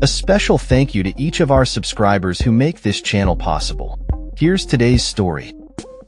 A special thank you to each of our subscribers who make this channel possible. Here's today's story.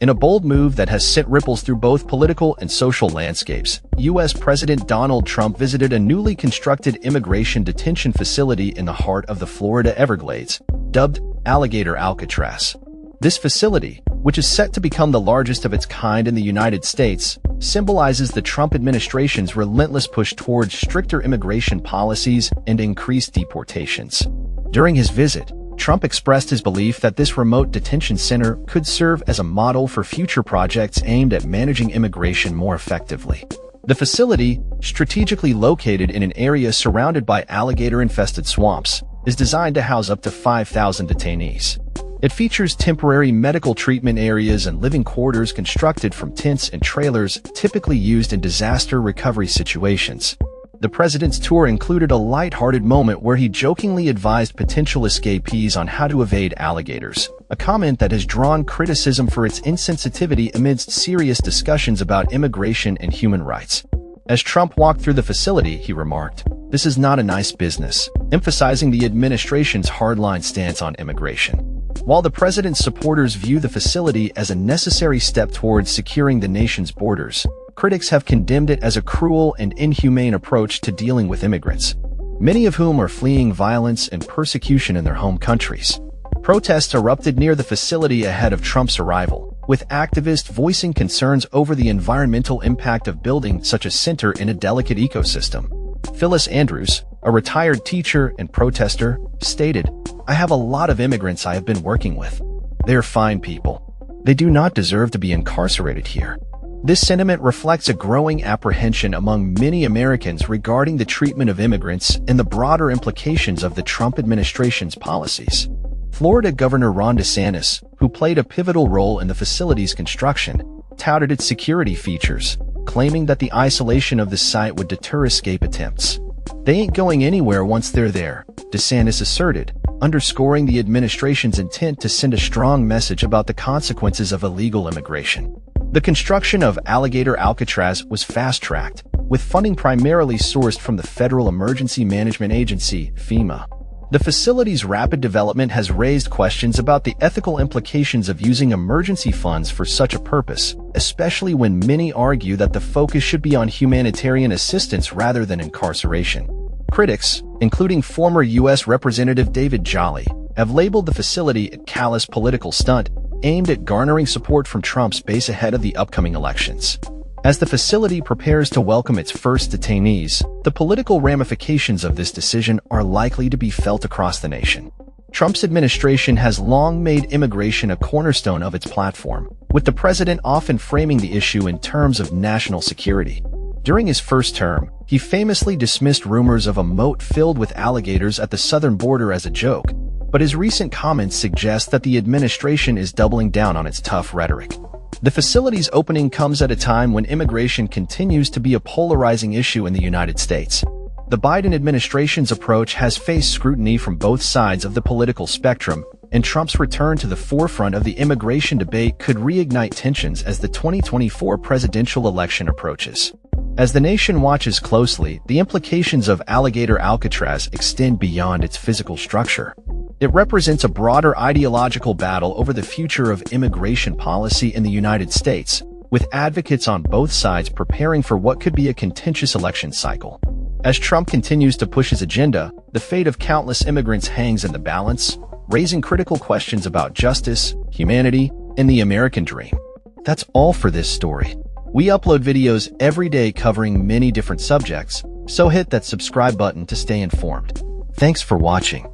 In a bold move that has sent ripples through both political and social landscapes, U.S. President Donald Trump visited a newly constructed immigration detention facility in the heart of the Florida Everglades, dubbed Alligator Alcatraz. This facility, which is set to become the largest of its kind in the United States, symbolizes the Trump administration's relentless push towards stricter immigration policies and increased deportations. During his visit, Trump expressed his belief that this remote detention center could serve as a model for future projects aimed at managing immigration more effectively. The facility, strategically located in an area surrounded by alligator-infested swamps, is designed to house up to 5,000 detainees. It features temporary medical treatment areas and living quarters constructed from tents and trailers typically used in disaster recovery situations. The president's tour included a light-hearted moment where he jokingly advised potential escapees on how to evade alligators, a comment that has drawn criticism for its insensitivity amidst serious discussions about immigration and human rights. As Trump walked through the facility, he remarked, "This is not a nice business," emphasizing the administration's hardline stance on immigration. While the president's supporters view the facility as a necessary step towards securing the nation's borders, critics have condemned it as a cruel and inhumane approach to dealing with immigrants, many of whom are fleeing violence and persecution in their home countries. Protests erupted near the facility ahead of Trump's arrival, with activists voicing concerns over the environmental impact of building such a center in a delicate ecosystem. Phyllis Andrews, a retired teacher and protester, stated, "I have a lot of immigrants I have been working with. They're fine people. They do not deserve to be incarcerated here." This sentiment reflects a growing apprehension among many Americans regarding the treatment of immigrants and the broader implications of the Trump administration's policies. Florida Governor Ron DeSantis, who played a pivotal role in the facility's construction, touted its security features, claiming that the isolation of the site would deter escape attempts. "They ain't going anywhere once they're there," DeSantis asserted, underscoring the administration's intent to send a strong message about the consequences of illegal immigration. The construction of Alligator Alcatraz was fast-tracked, with funding primarily sourced from the Federal Emergency Management Agency, FEMA. The facility's rapid development has raised questions about the ethical implications of using emergency funds for such a purpose, especially when many argue that the focus should be on humanitarian assistance rather than incarceration. Critics, including former U.S. Representative David Jolly, have labeled the facility a callous political stunt aimed at garnering support from Trump's base ahead of the upcoming elections. As the facility prepares to welcome its first detainees, the political ramifications of this decision are likely to be felt across the nation. Trump's administration has long made immigration a cornerstone of its platform, with the president often framing the issue in terms of national security. During his first term, he famously dismissed rumors of a moat filled with alligators at the southern border as a joke, but his recent comments suggest that the administration is doubling down on its tough rhetoric. The facility's opening comes at a time when immigration continues to be a polarizing issue in the United States. The Biden administration's approach has faced scrutiny from both sides of the political spectrum, and Trump's return to the forefront of the immigration debate could reignite tensions as the 2024 presidential election approaches. As the nation watches closely, the implications of Alligator Alcatraz extend beyond its physical structure. It represents a broader ideological battle over the future of immigration policy in the United States, with advocates on both sides preparing for what could be a contentious election cycle. As Trump continues to push his agenda, the fate of countless immigrants hangs in the balance, raising critical questions about justice, humanity, and the American dream. That's all for this story. We upload videos every day covering many different subjects, so hit that subscribe button to stay informed. Thanks for watching.